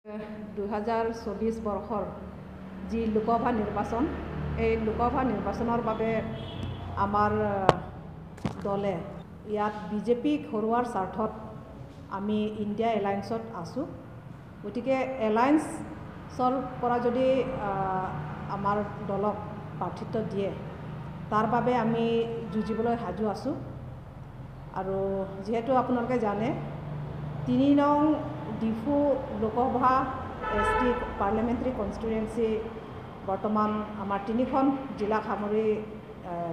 2024 বৰ্ষৰ যি লোকসভা নিৰ্বাচন, এই লোকসভা নিৰ্বাচনৰ বাবে আমাৰ দলে ইয়াত বিজেপিক হৰুৱাৰ স্বাৰ্থত আমি ইণ্ডিয়া এলায়েন্সত আছোঁ। গতিকে এলায়েন্সৰ পৰা যদি আমাৰ দলক প্ৰাৰ্থিত্ব দিয়ে, তাৰ বাবে আমি যুঁজিবলৈ সাজু আছোঁ। আৰু যিহেতু আপোনালোকে জানে 3 নং Diphu Lok Sabha ST parliamentary constituency বৰ্তমান আমাৰ 3খন জিলাক সামৰি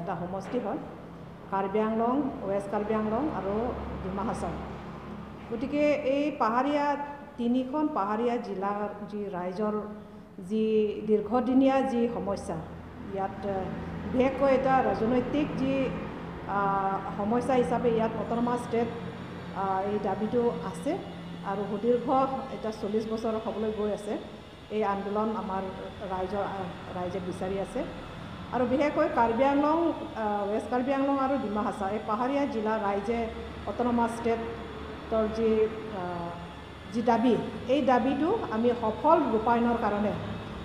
এটা সমষ্টি হয়, কাৰ্বি আংলং, ৱেষ্ট কাৰ্বি আংলং আৰু ডিমা হাছাও। গতিকে এই পাহাৰীয়া 3খন পাহাৰীয়া জিলাৰ যি ৰাইজৰ যি দীৰ্ঘদিনীয়া যি সমস্যা, ইয়াত বিশেষকৈ এটা ৰাজনৈতিক যি সমস্যা হিচাপে ইয়াত অট'নমাছ ষ্টেট এই দাবীটো আছে আৰু সুদীৰ্ঘ এটা 40 বছৰ হ'বলৈ গৈ আছে। এই আন্দোলন আমাৰ ৰাইজে বিচাৰি আছে আৰু বিশেষকৈ কাৰ্বি আংলং, ৱেষ্ট কাৰ্বি আংলং আৰু ডিমা হাছাও এই পাহাৰীয়া জিলা ৰাইজে অট'নমাছ ষ্টেটৰ যি দাবী, এই দাবীটো আমি সফল ৰূপায়ণৰ কাৰণে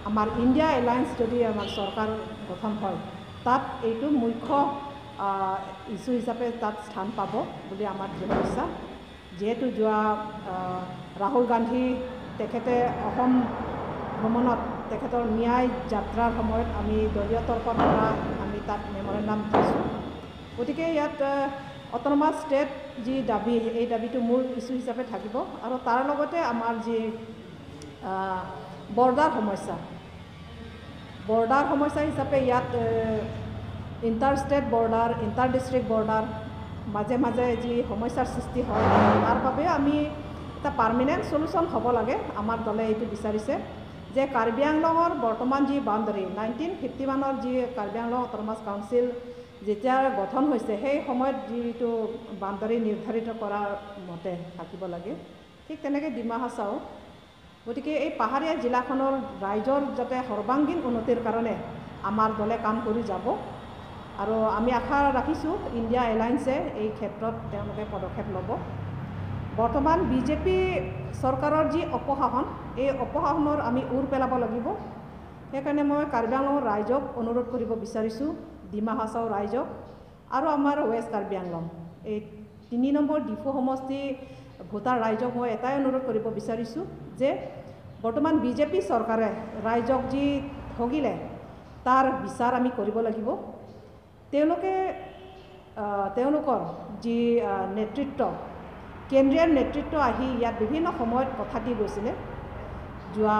আমাৰ ইণ্ডিয়া এলায়েন্স যদি আমাৰ চৰকাৰ গঠন হয়, তাত এইটো মুখ্য ইছ্যু হিচাপে তাত স্থান পাব বুলি আমাৰ দৃঢ় বিশ্বাস। যিহেতু যোৱা ৰাহুল গান্ধী তেখেতে অসম ভ্ৰমণত তেখেতৰ ন্যায় যাত্ৰাৰ সময়ত আমি দলীয় তৰফৰ পৰা আমি তাত মেমৰেণ্ডাম দিছোঁ। গতিকে ইয়াত অট'নমাছ ষ্টেট যি দাবী, এই দাবীটো মূল ইছ্যু হিচাপে থাকিব আৰু তাৰ লগতে আমাৰ যি বৰ্ডাৰ সমস্যা হিচাপে ইয়াত inter state border, inter district border মাজে মাজে যি সমস্যাৰ সৃষ্টি হয়, তাৰ বাবে আমি এটা পাৰ্মানেণ্ট চলিউশ্যন হ'ব লাগে। আমাৰ দলে এইটো বিচাৰিছে যে কাৰ্বি আংলঙৰ বৰ্তমান যি বাউণ্ডাৰী 1951ৰ যি কাৰ্বি আংলং অট'নমাছ কাউন্সিল যেতিয়া গঠন হৈছে, সেই সময়ত যিটো বাউণ্ডাৰী নিৰ্ধাৰিত কৰাৰ মতে থাকিব লাগে, ঠিক তেনেকৈ ডিমা হাছাও। গতিকে এই পাহাৰীয়া জিলাখনৰ ৰাইজৰ যাতে সৰ্বাংগীন উন্নতিৰ কাৰণে আমাৰ দলে কাম কৰি যাব আৰু আমি আশা ৰাখিছোঁ ইণ্ডিয়া এলায়েন্সে এই ক্ষেত্ৰত তেওঁলোকে পদক্ষেপ ল'ব। বৰ্তমান বিজেপি চৰকাৰৰ যি অপশাসন, এই অপশাসনৰ আমি উৰ পেলাব লাগিব। সেইকাৰণে মই কাৰ্বি আংলঙৰ ৰাইজক অনুৰোধ কৰিব বিচাৰিছোঁ, ডিমা হাছাও ৰাইজক আৰু আমাৰ ৱেষ্ট কাৰ্বি আংলং এই 3 নম্বৰ ডিফু সমষ্টি ভোটাৰ ৰাইজক মই এটাই অনুৰোধ কৰিব বিচাৰিছোঁ যে বৰ্তমান বিজেপি চৰকাৰে ৰাইজক যি ঠগিলে, তাৰ বিচাৰ আমি কৰিব লাগিব। তেওঁলোকৰ যি নেতৃত্ব, কেন্দ্ৰীয় নেতৃত্ব আহি ইয়াত বিভিন্ন সময়ত কথা দি গৈছিলে। যোৱা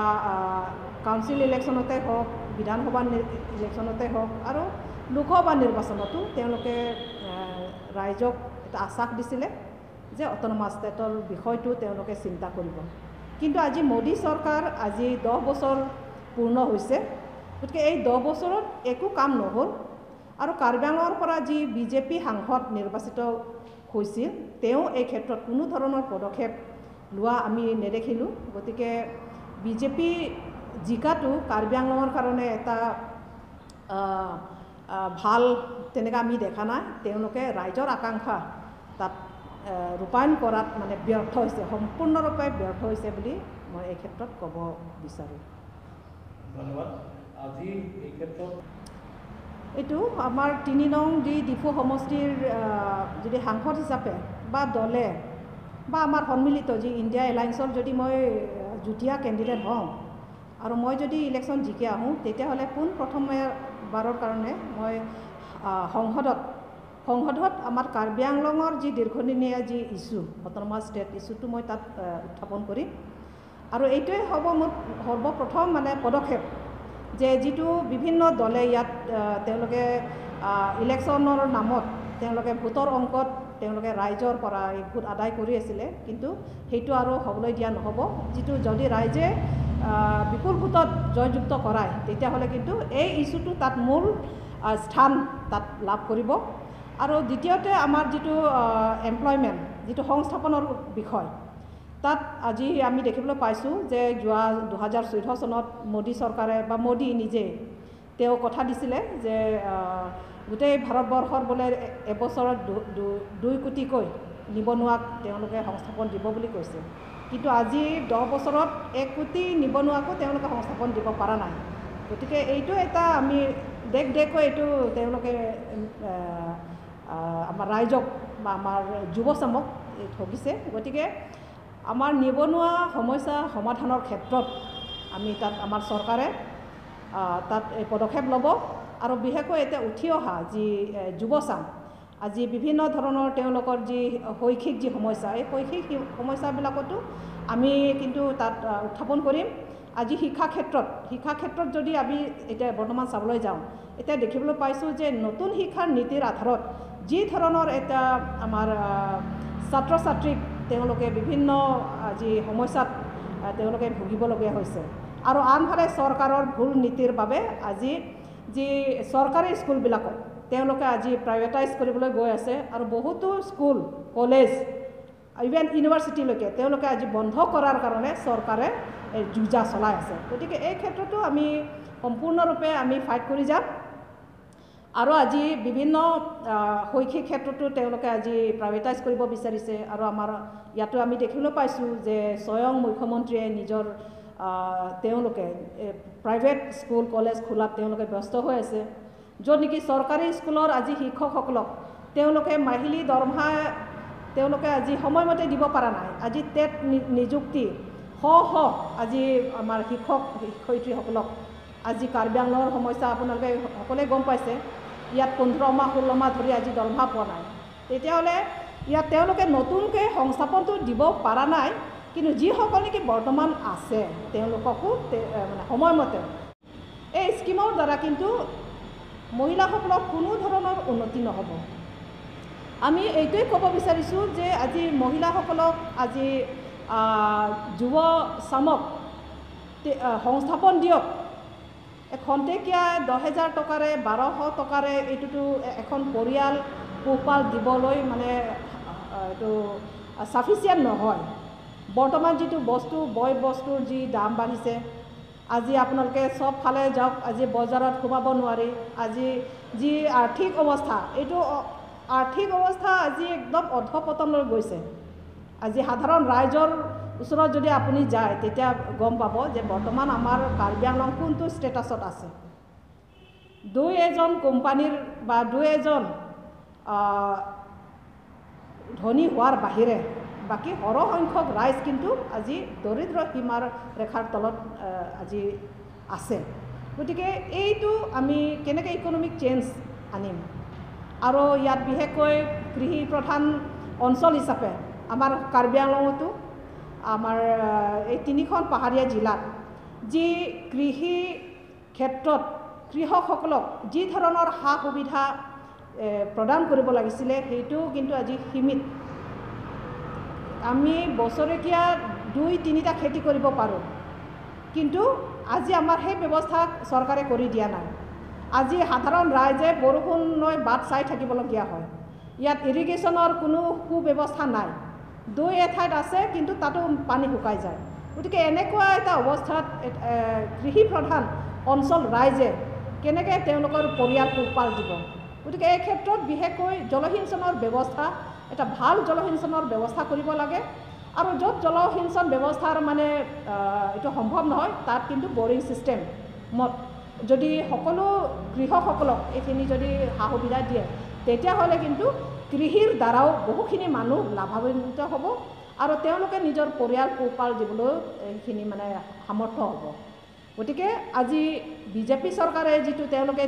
কাউন্সিল ইলেকশ্যনতে হওক, বিধানসভা ইলেকশ্যনতে হওক আৰু লোকসভা নিৰ্বাচনতো তেওঁলোকে ৰাইজক এটা আশ্বাস দিছিলে যে অট'নমাছ ষ্টেটৰ বিষয়টো তেওঁলোকে চিন্তা কৰিব। কিন্তু আজি মোদী চৰকাৰ আজি 10 বছৰ পূৰ্ণ হৈছে। গতিকে এই 10 বছৰত একো কাম নহ'ল আৰু কাৰ্বি আংলঙৰ পৰা যি বিজেপি সাংসদ নিৰ্বাচিত হৈছিল, তেওঁ এই ক্ষেত্ৰত কোনো ধৰণৰ পদক্ষেপ লোৱা আমি নেদেখিলোঁ। গতিকে বিজেপি জিকাটো কাৰ্বি আংলঙৰ কাৰণে এটা ভাল তেনেকৈ আমি দেখা নাই। তেওঁলোকে ৰাইজৰ আকাংক্ষা তাত ৰূপায়ণ কৰাত মানে ব্যৰ্থ হৈছে, সম্পূৰ্ণৰূপে ব্যৰ্থ হৈছে বুলি মই এই ক্ষেত্ৰত ক'ব বিচাৰোঁ। ধন্যবাদ। আজি এই ক্ষেত্ৰত এইটো আমাৰ 3 নং যি ডিফু সমষ্টিৰ যদি সাংসদ হিচাপে বা দলে বা আমাৰ সন্মিলিত যি ইণ্ডিয়া এলায়েন্সৰ যদি মই যুটীয়া কেণ্ডিডেট হওঁ আৰু মই যদি ইলেকশ্যন জিকি আহোঁ, তেতিয়াহ'লে প্ৰথমবাৰৰ কাৰণে মই সংসদত আমাৰ কাৰ্বি আংলঙৰ যি দীৰ্ঘদিনীয়া যি ইছ্যু, অট'নমাছ ষ্টেট ইছ্যুটো মই তাত উত্থাপন কৰিম। আৰু এইটোৱে হ'ব মোৰ সৰ্বপ্ৰথম মানে পদক্ষেপ যে যিটো বিভিন্ন দলে ইয়াত তেওঁলোকে ইলেকশ্যনৰ নামত তেওঁলোকে ভোটৰ অংকত তেওঁলোকে ৰাইজৰ পৰা এই ভোট আদায় কৰি আছিলে, কিন্তু সেইটো আৰু হ'বলৈ দিয়া নহ'ব। যিটো যদি ৰাইজে বিপুল ভোটত জয়যুক্ত কৰায়, তেতিয়াহ'লে কিন্তু এই ইছ্যুটো তাত মূল স্থান তাত লাভ কৰিব। আৰু দ্বিতীয়তে আমাৰ যিটো এমপ্লয়মেণ্ট, যিটো সংস্থাপনৰ বিষয়, তাত আজি আমি দেখিবলৈ পাইছোঁ যে যোৱা 2014 চনত মোদী চৰকাৰে বা মোদী নিজে তেওঁ কথা দিছিলে যে গোটেই ভাৰতবৰ্ষৰ বোলে এবছৰত 2 কোটিকৈ নিবনুৱাক তেওঁলোকে সংস্থাপন দিব বুলি কৈছে। কিন্তু আজি 10 বছৰত 1 কোটি নিবনুৱাকো তেওঁলোকে সংস্থাপন দিব পৰা নাই। গতিকে এইটো এটা আমি দেখকৈ এইটো তেওঁলোকে আমাৰ ৰাইজক বা আমাৰ যুৱচামক ঠগিছে। গতিকে আমাৰ নিবনুৱা সমস্যা সমাধানৰ ক্ষেত্ৰত আমি তাত আমাৰ চৰকাৰে তাত এই পদক্ষেপ ল'ব। আৰু বিশেষকৈ এতিয়া উঠি অহা যি যুৱচাম আজি বিভিন্ন ধৰণৰ তেওঁলোকৰ যি শৈক্ষিক যি সমস্যা, এই শৈক্ষিক সমস্যাবিলাকতো আমি কিন্তু তাত উত্থাপন কৰিম। আজি শিক্ষা ক্ষেত্ৰত যদি আমি এতিয়া বৰ্তমান চাবলৈ যাওঁ, এতিয়া দেখিবলৈ পাইছোঁ যে নতুন শিক্ষাৰ নীতিৰ আধাৰত যি ধৰণৰ এটা আমাৰ ছাত্ৰ ছাত্ৰীক তেওঁলোকে বিভিন্ন আজি সমস্যাত তেওঁলোকে ভুগিবলগীয়া হৈছে। আৰু আনফালে চৰকাৰৰ ভুল নীতিৰ বাবে আজি যি চৰকাৰী স্কুলবিলাকত তেওঁলোকে আজি প্ৰাইভেটাইজ কৰিবলৈ গৈ আছে। আৰু বহুতো স্কুল কলেজ ইভেন ইউনিভাৰ্চিটিলৈকে তেওঁলোকে আজি বন্ধ কৰাৰ কাৰণে চৰকাৰে যুঁজা চলাই আছে। গতিকে এই ক্ষেত্ৰতো আমি সম্পূৰ্ণৰূপে আমি ফাইট কৰি যাম। আৰু আজি বিভিন্ন শৈক্ষিক ক্ষেত্ৰতো তেওঁলোকে আজি প্ৰাইভেটাইজ কৰিব বিচাৰিছে। আৰু আমাৰ ইয়াতো আমি দেখিবলৈ পাইছোঁ যে স্বয়ং মুখ্যমন্ত্ৰীয়ে নিজৰ তেওঁলোকে প্ৰাইভেট স্কুল কলেজ খোলাত তেওঁলোকে ব্যস্ত হৈ আছে, য'ত নেকি চৰকাৰী স্কুলৰ আজি শিক্ষকসকলক তেওঁলোকে মাহিলী দৰমহা তেওঁলোকে আজি সময়মতে দিব পৰা নাই। আজি টেট নিযুক্তি আজি আমাৰ শিক্ষক শিক্ষয়িত্ৰীসকলক আজি কাৰ্বি আংলঙৰ সমস্যা আপোনালোকে সকলোৱে গম পাইছে। ইয়াত 15 মাহ 16 মাহ ধৰি আজি দৰমহা পোৱা নাই। তেতিয়াহ'লে ইয়াত তেওঁলোকে নতুনকৈ সংস্থাপনটো দিব পৰা নাই, কিন্তু যিসকল নেকি বৰ্তমান আছে তেওঁলোককো মানে সময়মতে এই স্কিমৰ দ্বাৰা কিন্তু মহিলাসকলক কোনো ধৰণৰ উন্নতি নহ'ব। আমি এইটোৱে ক'ব বিচাৰিছোঁ যে আজি মহিলাসকলক আজি যুৱচামক সংস্থাপন দিয়ক। খন্তেকীয়া 10,000 টকাৰে 1200 টকাৰে এইটোতো এখন পৰিয়াল পোহপাল দিবলৈ মানে এইটো চাফিচিয়েণ্ট নহয়। বৰ্তমান যিটো বয় বস্তুৰ যি দাম বাঢ়িছে, আজি আপোনালোকে চব ফালে যাওক, আজি বজাৰত সোমাব নোৱাৰি। আজি যি আৰ্থিক অৱস্থা, এইটো আৰ্থিক অৱস্থা আজি একদম অধপতনলৈ গৈছে। আজি সাধাৰণ ৰাইজৰ ওচৰত যদি আপুনি যায় তেতিয়া গম পাব যে বৰ্তমান আমাৰ কাৰ্বি আংলং কোনটো ষ্টেটাছত আছে। 2-এজন কোম্পানীৰ বা 2-এজন ধনী হোৱাৰ বাহিৰে বাকী সৰহসংখ্যক ৰাইজ কিন্তু আজি দৰিদ্ৰ সীমাৰ ৰেখাৰ তলত আজি আছে। গতিকে এইটো আমি কেনেকৈ ইকনমিক চেঞ্জ আনিম। আৰু ইয়াত বিশেষকৈ কৃষি প্ৰধান অঞ্চল হিচাপে আমাৰ কাৰ্বি আংলঙতো আমাৰ এই 3খন পাহাৰীয়া জিলাত যি কৃষি ক্ষেত্ৰত কৃষকসকলক যি ধৰণৰ সা সুবিধা প্ৰদান কৰিব লাগিছিলে সেইটো কিন্তু আজি সীমিত। আমি বছৰেকীয়া 2-3টা খেতি কৰিব পাৰোঁ, কিন্তু আজি আমাৰ সেই ব্যৱস্থা চৰকাৰে কৰি দিয়া নাই। আজি সাধাৰণ ৰাইজে বৰষুণ লৈ বাট চাই থাকিবলগীয়া হয়। ইয়াত ইৰিগেশ্যনৰ কোনো সুব্যৱস্থা নাই। 2 এঠাইত আছে কিন্তু তাতো পানী শুকাই যায়। গতিকে এনেকুৱা এটা অৱস্থাত কৃষি প্ৰধান অঞ্চল ৰাইজে কেনেকৈ তেওঁলোকৰ পৰিয়াল পোহপাল দিব। গতিকে এই ক্ষেত্ৰত বিশেষকৈ জলসিঞ্চনৰ ব্যৱস্থা, এটা ভাল জলসিঞ্চনৰ ব্যৱস্থা কৰিব লাগে। আৰু য'ত জলসিঞ্চন ব্যৱস্থাৰ মানে এইটো সম্ভৱ নহয়, তাত কিন্তু বৰিং ছিষ্টেমত যদি সকলো কৃষকসকলক এইখিনি যদি সা সুবিধা দিয়ে, তেতিয়াহ'লে কিন্তু কৃষিৰ দ্বাৰাও বহুখিনি মানুহ লাভান্বিত হ'ব আৰু তেওঁলোকে নিজৰ পৰিয়াল পোহপাল দিবলৈ এইখিনি মানে সামৰ্থ্য হ'ব। গতিকে আজি বিজেপি চৰকাৰে যিটো তেওঁলোকে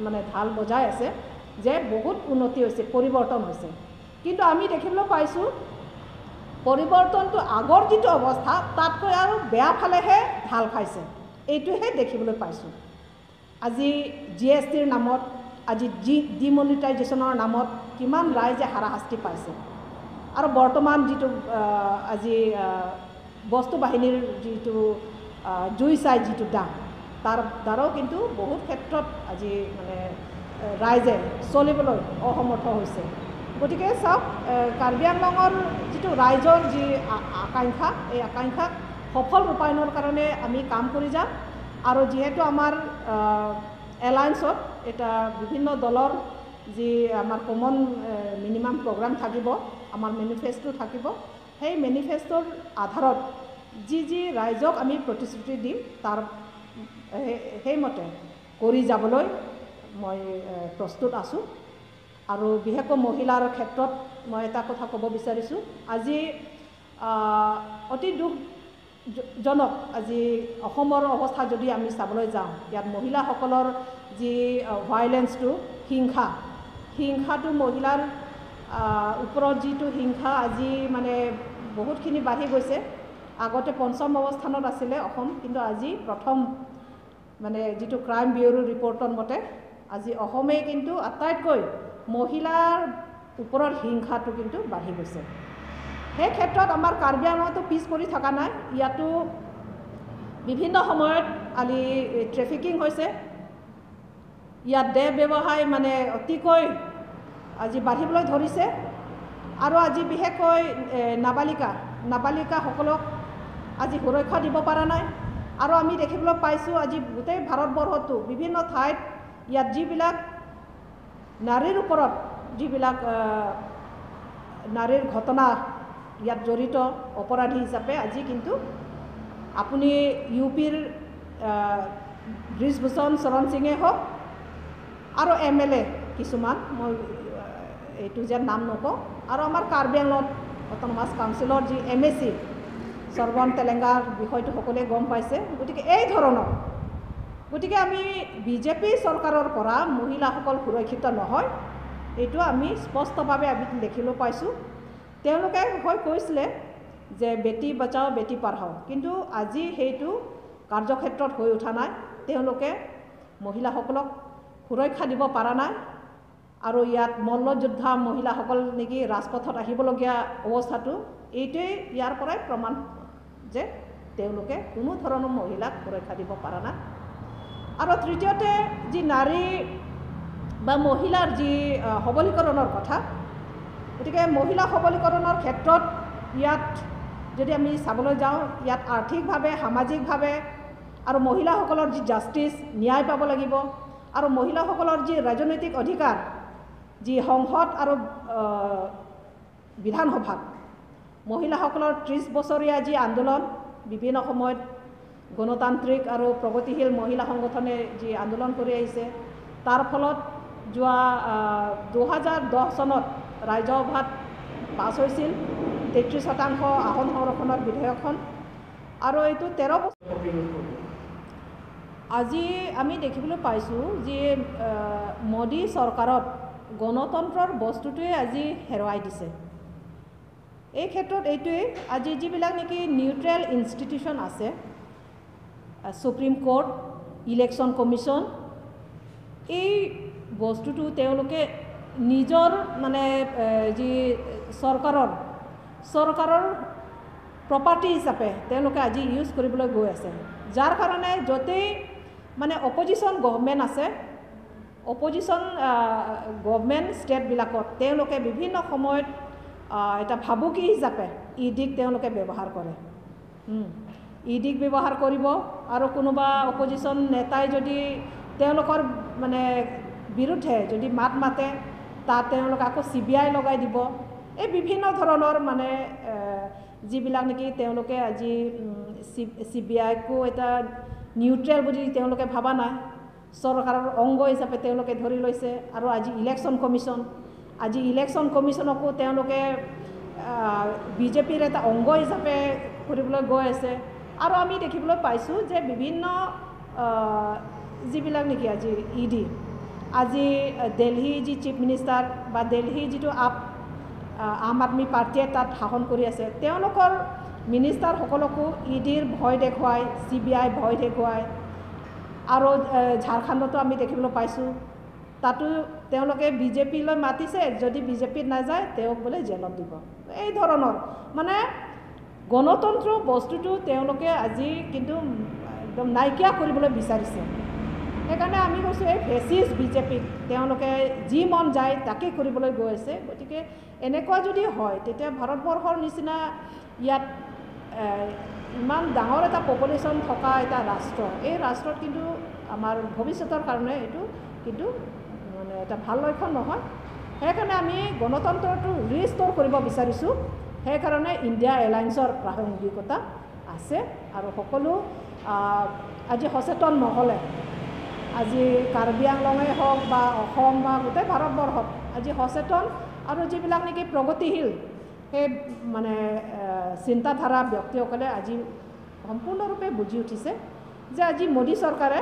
মানে ঢাল বজাই আছে যে বহুত উন্নতি হৈছে, পৰিৱৰ্তন হৈছে, কিন্তু আমি দেখিবলৈ পাইছোঁ পৰিৱৰ্তনটো আগৰ যিটো অৱস্থা তাতকৈ আৰু বেয়া ফালেহে ঢাল খাইছে। এইটোহে দেখিবলৈ পাইছোঁ। আজি GSTৰ নামত, আজি ডিমনিটাইজেশ্যনৰ নামত কিমান ৰাইজে হাৰাশাস্তি পাইছে। আৰু বৰ্তমান যিটো আজি বস্তু বাহিনীৰ যিটো জুই চাই যিটো দাম, তাৰ দ্বাৰাও কিন্তু বহুত ক্ষেত্ৰত আজি মানে ৰাইজে চলিবলৈ অসমৰ্থ হৈছে। গতিকে চাওক, কাৰ্বি আংলঙৰ যিটো ৰাইজৰ যি আকাংক্ষা, এই আকাংক্ষাক সফল ৰূপায়ণৰ কাৰণে আমি কাম কৰি যাম। আৰু যিহেতু আমাৰ এলায়েন্সত এটা বিভিন্ন দলৰ যি আমাৰ কমন মিনিমাম প্ৰগ্ৰাম থাকিব, আমাৰ মেনিফেষ্টো থাকিব, সেই মেনিফেষ্টোৰ আধাৰত যি ৰাইজক আমি প্ৰতিশ্ৰুতি দিম তাৰ সেইমতে কৰি যাবলৈ মই প্ৰস্তুত আছোঁ। আৰু বিশেষকৈ মহিলাৰ ক্ষেত্ৰত মই এটা কথা ক'ব বিচাৰিছোঁ, আজি অতি দুখজনক আজি অসমৰ অৱস্থা যদি আমি চাবলৈ যাওঁ, ইয়াত মহিলাসকলৰ যি ভাইলেঞ্চটো হিংসাটো মহিলাৰ ওপৰত যিটো হিংসা আজি মানে বহুতখিনি বাঢ়ি গৈছে। আগতে ৫ম অৱস্থানত আছিলে অসম, কিন্তু আজি প্ৰথম মানে যিটো ক্ৰাইম ব্যুৰ' ৰিপৰ্টৰ মতে আজি অসমেই কিন্তু আটাইতকৈ মহিলাৰ ওপৰত হিংসাটো কিন্তু বাঢ়ি গৈছে। সেই ক্ষেত্ৰত আমাৰ কাৰ্বি আংলঙতো পিছ পৰি থকা নাই। ইয়াতো বিভিন্ন সময়ত আজি ট্ৰেফিকিং হৈছে, ইয়াত দেহ ব্যৱসায় মানে অতিকৈ আজি বাঢ়িবলৈ ধৰিছে। আৰু আজি বিশেষকৈ নাবালিকাসকলক আজি সুৰক্ষা দিব পৰা নাই। আৰু আমি দেখিবলৈ পাইছোঁ আজি গোটেই ভাৰতবৰ্ষতো বিভিন্ন ঠাইত ইয়াত যিবিলাক নাৰীৰ ওপৰত যিবিলাক নাৰীৰ ঘটনা ইয়াত জড়িত অপৰাধী হিচাপে আজি কিন্তু আপুনি UPৰ ব্ৰিজভূষণ শৰণ সিঙে হওক আৰু MLA কিছুমান, মই এইটো যে নাম নকওঁ, আৰু আমাৰ কাৰ্বি আংলং অট'নমাছ কাউন্সিলৰ যি MAC সৰ্বন তেলেংগাৰ বিষয়টো সকলোৱে গম পাইছে। গতিকে এই ধৰণৰ আমি বিজেপি চৰকাৰৰ পৰা মহিলাসকল সুৰক্ষিত নহয়, এইটো আমি স্পষ্টভাৱে আমি দেখিবলৈ পাইছোঁ। তেওঁলোকে কৈছিলে যে বেটি বচাও বেটি পঢ়াও, কিন্তু আজি সেইটো কাৰ্যক্ষেত্ৰত হৈ উঠা নাই। তেওঁলোকে মহিলাসকলক সুৰক্ষা দিব পৰা নাই। আৰু ইয়াত মল্লযোদ্ধা মহিলাসকল নেকি ৰাজপথত আহিবলগীয়া অৱস্থাটো এইটোৱেই ইয়াৰ পৰাই প্ৰমাণ যে তেওঁলোকে কোনো ধৰণৰ মহিলাক সুৰক্ষা দিব পৰা নাই। আৰু তৃতীয়তে যি নাৰী বা মহিলাৰ যি সবলীকৰণৰ কথা, গতিকে মহিলা সবলীকৰণৰ ক্ষেত্ৰত ইয়াত যদি আমি চাবলৈ যাওঁ, ইয়াত আৰ্থিকভাৱে সামাজিকভাৱে আৰু মহিলাসকলৰ যি জাষ্টিছ ন্যায় পাব লাগিব। আৰু মহিলাসকলৰ যি ৰাজনৈতিক অধিকাৰ, যি সংসদ আৰু বিধানসভাত মহিলাসকলৰ 30 বছৰীয়া যি আন্দোলন, বিভিন্ন সময়ত গণতান্ত্ৰিক আৰু প্ৰগতিশীল মহিলা সংগঠনে যি আন্দোলন কৰি আহিছে, তাৰ ফলত যোৱা 2010 চনত ৰাজ্যসভাত পাছ হৈছিল 33% আসন সংৰক্ষণৰ বিধেয়কখন। আৰু এইটো 13 বছৰ আজি আমি দেখিবলৈ পাইছোঁ যে মোদী চৰকাৰত গণতন্ত্ৰৰ বস্তুটোৱে আজি হেৰুৱাই দিছে। এই ক্ষেত্ৰত এইটোৱেই আজি যিবিলাক নেকি নিউট্ৰেল ইনষ্টিটিউশ্যন আছে, সুপ্ৰিম কোৰ্ট, ইলেকশ্যন কমিশ্যন, এই বস্তুটো তেওঁলোকে নিজৰ মানে যি চৰকাৰৰ প্ৰপাৰ্টি হিচাপে তেওঁলোকে আজি ইউজ কৰিবলৈ গৈ আছে। যাৰ কাৰণে য'তেই মানে অপজিশ্যন গভৰ্ণমেণ্ট আছে, অপজিশ্যন গভৰ্ণমেণ্ট ষ্টেটবিলাকত তেওঁলোকে বিভিন্ন সময়ত এটা ভাবুকি হিচাপে ইডিক তেওঁলোকে ব্যৱহাৰ কৰে। ইডিক ব্যৱহাৰ কৰিব, আৰু কোনোবা অপজিশ্যন নেতাই যদি তেওঁলোকৰ মানে বিৰুদ্ধে যদি মাত মাতে, তাত তেওঁলোকে আকৌ CBI লগাই দিব। এই বিভিন্ন ধৰণৰ মানে যিবিলাক নেকি তেওঁলোকে আজি CBIকো এটা নিউট্ৰেল বুলি তেওঁলোকে ভাবা নাই, চৰকাৰৰ অংগ হিচাপে তেওঁলোকে ধৰি লৈছে। আৰু আজি ইলেকশ্যন কমিশ্যনকো তেওঁলোকে বিজেপিৰ এটা অংগ হিচাপে কৰিবলৈ গৈ আছে। আৰু আমি দেখিবলৈ পাইছোঁ যে বিভিন্ন যিবিলাক নেকি আজি ইডি, আজি দিল্লী যি চিফ মিনিষ্টাৰ বা দিল্লী যিটো আম আদমি পাৰ্টিয়ে তাত শাসন কৰি আছে, তেওঁলোকৰ মিনিষ্টাৰসকলকো ইডিৰ ভয় দেখুৱাই, CBI ভয় দেখুৱাই। আৰু ঝাৰখণ্ডতো আমি দেখিবলৈ পাইছোঁ, তাতো তেওঁলোকে বিজেপিলৈ মাতিছে, যদি বিজেপিত নাযায় তেওঁক বোলে জেলত দিব। এই ধৰণৰ মানে গণতন্ত্ৰ বস্তুটো তেওঁলোকে আজি কিন্তু একদম নাইকিয়া কৰিবলৈ বিচাৰিছে। সেইকাৰণে আমি কৈছোঁ এই ফেচিষ্ট বিজেপিক তেওঁলোকে যি মন যায় তাকে কৰিবলৈ গৈ আছে। গতিকে এনেকুৱা যদি হয়, তেতিয়া ভাৰতবৰ্ষৰ নিচিনা ইয়াত ইমান ডাঙৰ এটা পপুলেশ্যন থকা এটা ৰাষ্ট্ৰ, এই ৰাষ্ট্ৰত কিন্তু আমাৰ ভৱিষ্যতৰ কাৰণে এইটো কিন্তু মানে এটা ভাল লক্ষণ নহয়। সেইকাৰণে আমি গণতন্ত্ৰটো ৰিষ্ট'ৰ কৰিব বিচাৰিছোঁ। সেইকাৰণে ইণ্ডিয়া এলায়েন্সৰ প্ৰাসংগিকতা আছে আৰু সকলো আজি সচেতন নহ'লে আজি কাৰ্বি আংলঙেই হওক বা অসম বা গোটেই ভাৰতবৰ্ষত আজি সচেতন আৰু যিবিলাক নেকি প্ৰগতিশীল সেই মানে চিন্তাধাৰা ব্যক্তিসকলে আজি সম্পূৰ্ণৰূপে বুজি উঠিছে যে আজি মোদী চৰকাৰে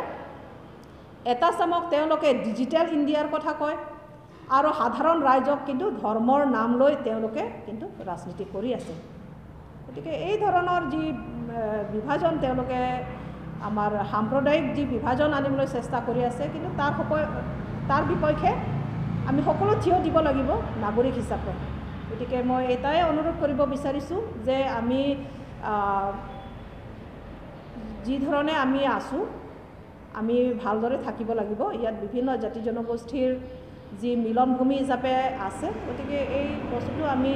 এটা চামক তেওঁলোকে ডিজিটেল ইণ্ডিয়াৰ কথা কয় আৰু সাধাৰণ ৰাইজক কিন্তু ধৰ্মৰ নাম লৈ তেওঁলোকে কিন্তু ৰাজনীতি কৰি আছে গতিকে এই ধৰণৰ যি বিভাজন তেওঁলোকে আমাৰ সাম্প্ৰদায়িক যি বিভাজন আনিবলৈ চেষ্টা কৰি আছে কিন্তু তাৰ বিপক্ষে আমি সকলো থিয় দিব লাগিব নাগৰিক হিচাপে গতিকে মই এটাই অনুৰোধ কৰিব বিচাৰিছোঁ যে আমি যি ধৰণে আমি আছোঁ আমি ভালদৰে থাকিব লাগিব ইয়াত বিভিন্ন জাতি জনগোষ্ঠীৰ যি মিলনভূমি হিচাপে আছে গতিকে এই বস্তুটো আমি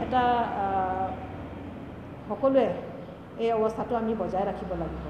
এটা সকলোৱে এই অৱস্থাটো আমি বজাই ৰাখিব লাগিব